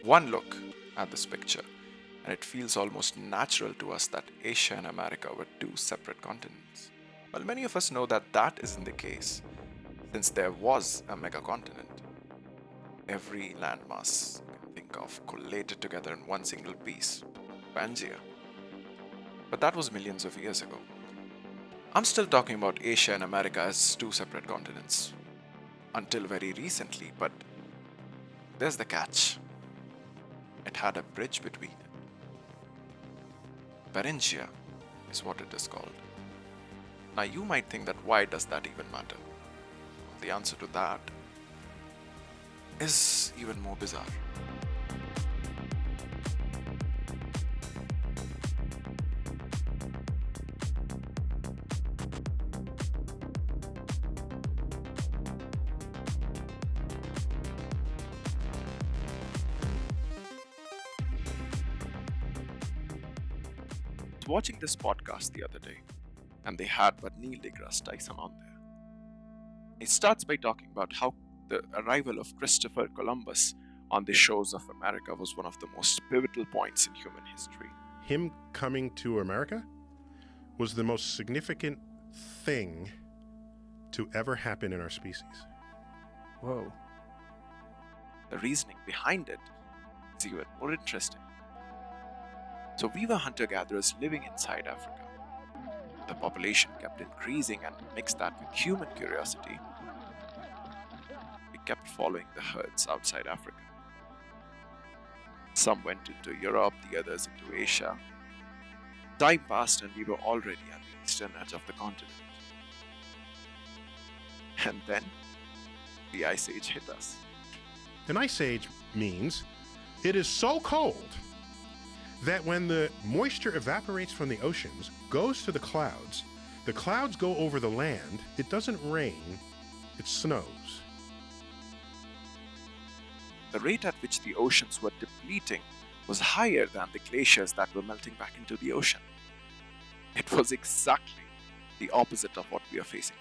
One look at this picture, and it feels almost natural to us that Asia and America were two separate continents. Well, many of us know that that isn't the case, since there was a megacontinent. Every landmass you can think of collated together in one single piece, Pangaea. But that was millions of years ago. I'm still talking about Asia and America as two separate continents, until very recently, but there's the catch. It had a bridge between it. Pangaea is what it is called. Now you might think that why does that even matter? The answer to that is even more bizarre. I was watching this podcast the other day, and they had but Neil deGrasse Tyson on there. It starts by talking about how the arrival of Christopher Columbus on the shores of America was one of the most pivotal points in human history. Him coming to America was the most significant thing to ever happen in our species. Whoa. The reasoning behind it is even more interesting. So we were hunter-gatherers living inside Africa. The population kept increasing, and mixed that with human curiosity, we kept following the herds outside Africa. Some went into Europe, the others into Asia. Time passed and we were already at the eastern edge of the continent. And then, the Ice Age hit us. An ice age means it is so cold that when the moisture evaporates from the oceans, goes to the clouds go over the land, it doesn't rain, it snows. The rate at which the oceans were depleting was higher than the glaciers that were melting back into the ocean. It was exactly the opposite of what we are facing.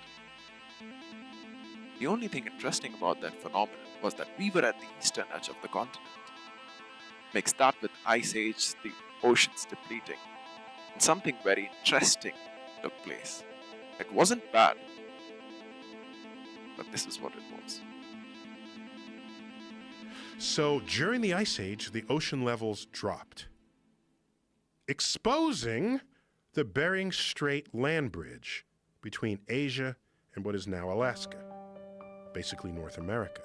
The only thing interesting about that phenomenon was that we were at the eastern edge of the continent. Mix that with Ice Age, the oceans depleting, and something very interesting took place. It wasn't bad, but this is what it was. So during the Ice Age, the ocean levels dropped, exposing the Bering Strait land bridge between Asia and what is now Alaska, basically North America.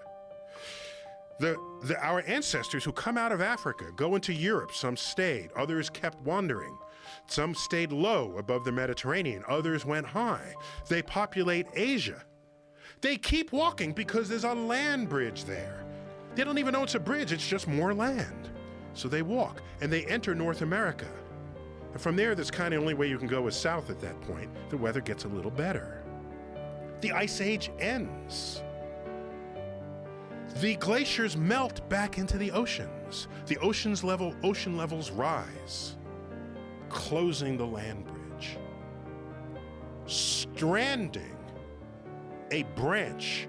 Our ancestors who come out of Africa go into Europe. Some stayed, others kept wandering. Some stayed low above the Mediterranean, others went high. They populate Asia. They keep walking because there's a land bridge there. They don't even know it's a bridge, it's just more land. So they walk, and they enter North America. And from there, that's kind of the only way you can go is south at that point. The weather gets a little better. The Ice Age ends. The glaciers melt back into the oceans. The ocean levels rise, closing the land bridge, stranding a branch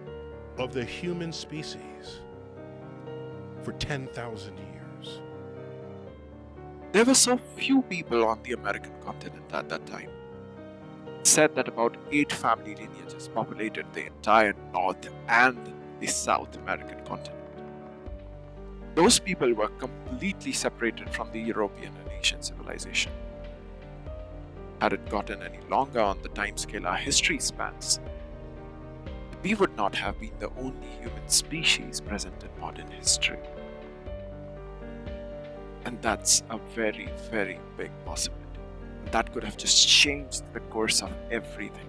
of the human species for 10,000 years. There were so few people on the American continent at that time. It said that about 8 family lineages populated the entire North and the South American continent. Those people were completely separated from the European and Asian civilization. Had it gotten any longer on the timescale our history spans, we would not have been the only human species present in modern history. And that's a very, very big possibility. That could have just changed the course of everything.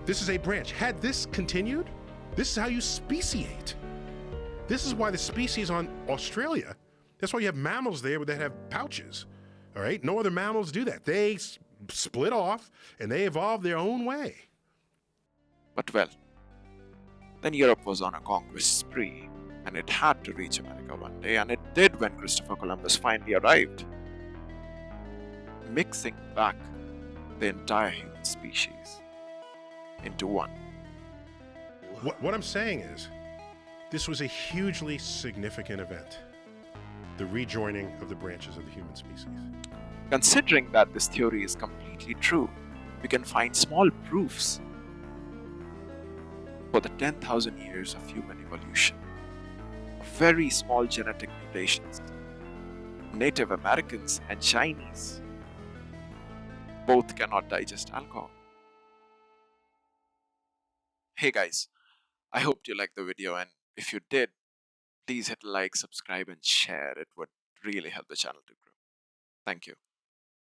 This is a branch. Had this continued, this is how you speciate. This is why the species on Australia, that's why you have mammals there that have pouches. All right? No other mammals do that. They split off and they evolved their own way. But well, then Europe was on a conquest spree, and it had to reach America one day, and it did when Christopher Columbus finally arrived, mixing back the entire human species into one. What I'm saying is, This was a hugely significant event, the rejoining of the branches of the human species. Considering that this theory is completely true, we can find small proofs for the 10,000 years of human evolution. Very small genetic mutations. Native Americans and Chinese both cannot digest alcohol. Hey guys, I hope you liked the video, and if you did, please hit like, subscribe, and share. It would really help the channel to grow. Thank you.